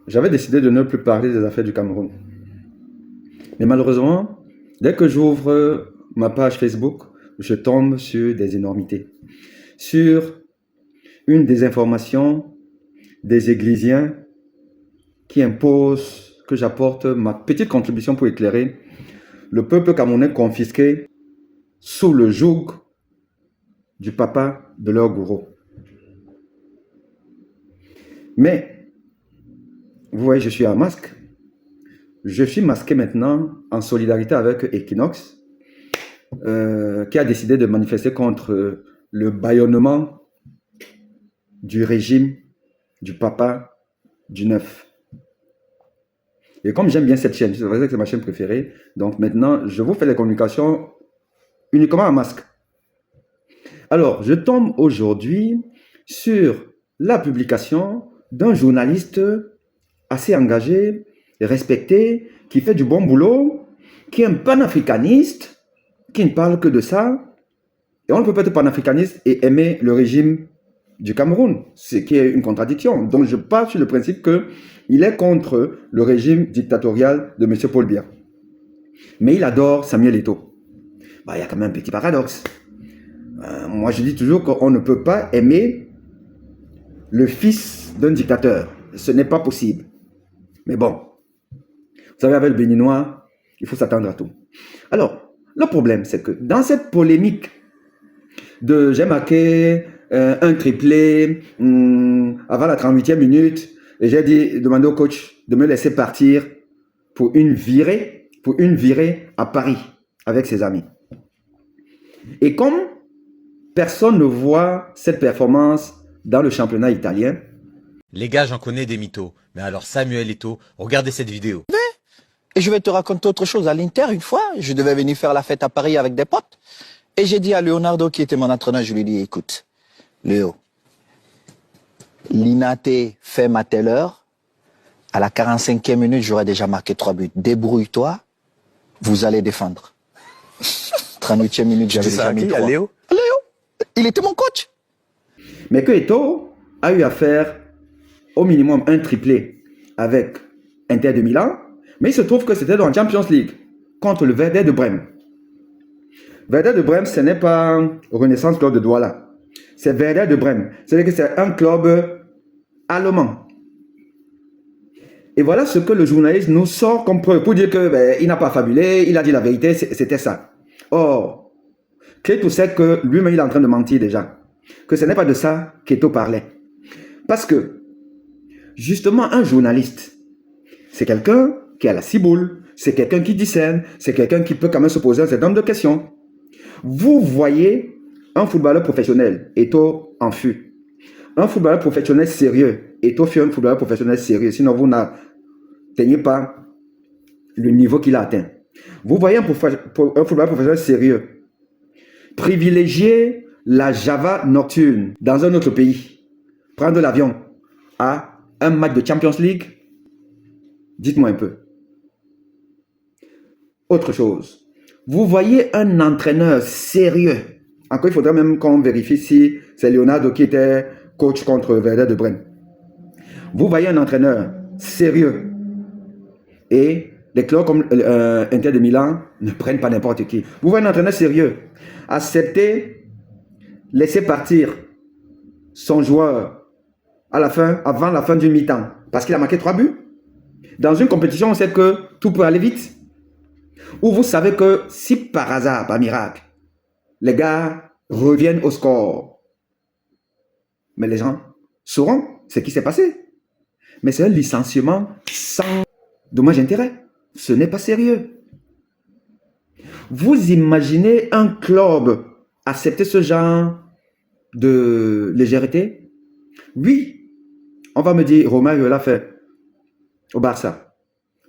j'avais décidé de ne plus parler des affaires du Cameroun. Mais malheureusement, dès que j'ouvre ma page Facebook, je tombe sur des énormités. Sur une désinformation des Églisiens qui imposent que j'apporte ma petite contribution pour éclairer le peuple camerounais confisqué sous le joug du papa de leur gourou. Mais, vous voyez, je suis un masque. Je suis masqué maintenant en solidarité avec Equinox, qui a décidé de manifester contre le bâillonnement du régime du papa du 9. Et comme j'aime bien cette chaîne, c'est vrai que c'est ma chaîne préférée, donc maintenant, je vous fais les communications uniquement en masque. Alors, je tombe aujourd'hui sur la publication d'un journaliste assez engagé, respecté, qui fait du bon boulot, qui est un panafricaniste, qui ne parle que de ça. Et on ne peut pas être panafricaniste et aimer le régime du Cameroun, ce qui est une contradiction. Donc je pars sur le principe qu'il est contre le régime dictatorial de M. Paul Biya. Mais il adore Samuel Eto'o. Il y a quand même un petit paradoxe. Moi je dis toujours qu'on ne peut pas aimer le fils d'un dictateur. Ce n'est pas possible. Mais bon, vous savez, avec le béninois, il faut s'attendre à tout. Alors, le problème, c'est que dans cette polémique de j'ai marqué un triplé avant la 38e minute, et j'ai demandé au coach de me laisser partir pour une virée à Paris avec ses amis. Et comme personne ne voit cette performance dans le championnat italien. Les gars, j'en connais des mythos. Mais alors Samuel Eto'o, regardez cette vidéo. Et je vais te raconter autre chose. À l'Inter, une fois, je devais venir faire la fête à Paris avec des potes. Et j'ai dit à Leonardo, qui était mon entraîneur, je lui ai dit, écoute, Léo, l'Inaté fait à telle heure. À la 45e minute, j'aurais déjà marqué 3 buts. Débrouille-toi, vous allez défendre. 38e minute, j'avais déjà mis 3. Léo? Léo, il était mon coach. Mais que Eto'o a eu à faire au minimum un triplé avec Inter de Milan, mais il se trouve que c'était dans la Champions League contre le Werder de Brême. Werder de Brême, ce n'est pas Renaissance Club de Douala, c'est Werder de Brême. C'est-à-dire que c'est un club allemand. Et voilà ce que le journaliste nous sort comme preuve pour dire qu'il n'a pas fabulé, il a dit la vérité, c'était ça. Or, Cléto sait que lui-même il est en train de mentir déjà, que ce n'est pas de ça qu'Eto'o parlait. Parce que, justement, un journaliste, c'est quelqu'un qui a la ciboule, c'est quelqu'un qui discerne, c'est quelqu'un qui peut quand même se poser un certain nombre de questions. Vous voyez un footballeur professionnel, Eto'o en fut. Un footballeur professionnel sérieux, Eto'o fut un footballeur professionnel sérieux, sinon vous n'atteignez pas le niveau qu'il a atteint. Vous voyez un footballeur professionnel sérieux privilégier la Java nocturne dans un autre pays, prendre l'avion à un match de Champions League. Dites-moi un peu. Autre chose. Vous voyez un entraîneur sérieux. Encore, il faudrait même qu'on vérifie si c'est Leonardo qui était coach contre Werder de Brême. Vous voyez un entraîneur sérieux. Et les clubs comme Inter de Milan ne prennent pas n'importe qui. Vous voyez un entraîneur sérieux. Accepter, laisser partir son joueur avant la fin du mi-temps. Parce qu'il a marqué 3 buts. Dans une compétition, on sait que tout peut aller vite. Ou vous savez que si par hasard, par miracle, les gars reviennent au score, mais les gens sauront ce qui s'est passé. Mais c'est un licenciement sans dommage intérêt. Ce n'est pas sérieux. Vous imaginez un club accepter ce genre de légèreté? Oui, on va me dire, Romario l'a fait au Barça.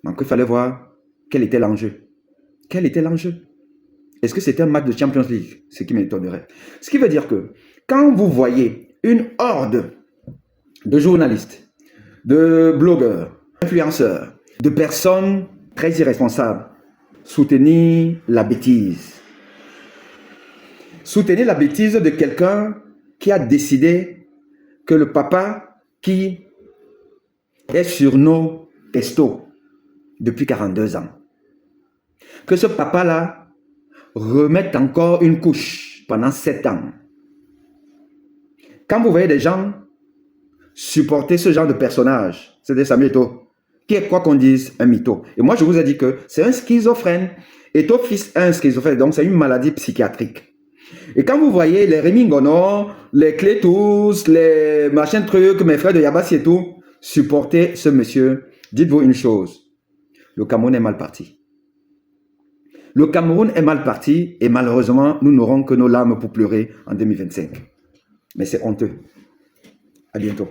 Donc il fallait voir quel était l'enjeu. Quel était l'enjeu? Est-ce que c'était un match de Champions League? Ce qui m'étonnerait. Ce qui veut dire que quand vous voyez une horde de journalistes, de blogueurs, d'influenceurs, de personnes très irresponsables soutenir la bêtise. Soutenir la bêtise de quelqu'un qui a décidé que le papa qui est sur nos pestos depuis 42 ans. Que ce papa-là remette encore une couche pendant 7 ans. Quand vous voyez des gens supporter ce genre de personnage, c'est des Samuel Eto'o, qui est quoi qu'on dise un mytho. Et moi, je vous ai dit que c'est un schizophrène. Eto'o fils est un schizophrène, donc c'est une maladie psychiatrique. Et quand vous voyez les Rémi Ngono, les Clétous, les machins trucs, mes frères de Yabassi et tout, supporter ce monsieur, dites-vous une chose, le Cameroun est mal parti. Le Cameroun est mal parti et malheureusement, nous n'aurons que nos larmes pour pleurer en 2025. Mais c'est honteux. À bientôt.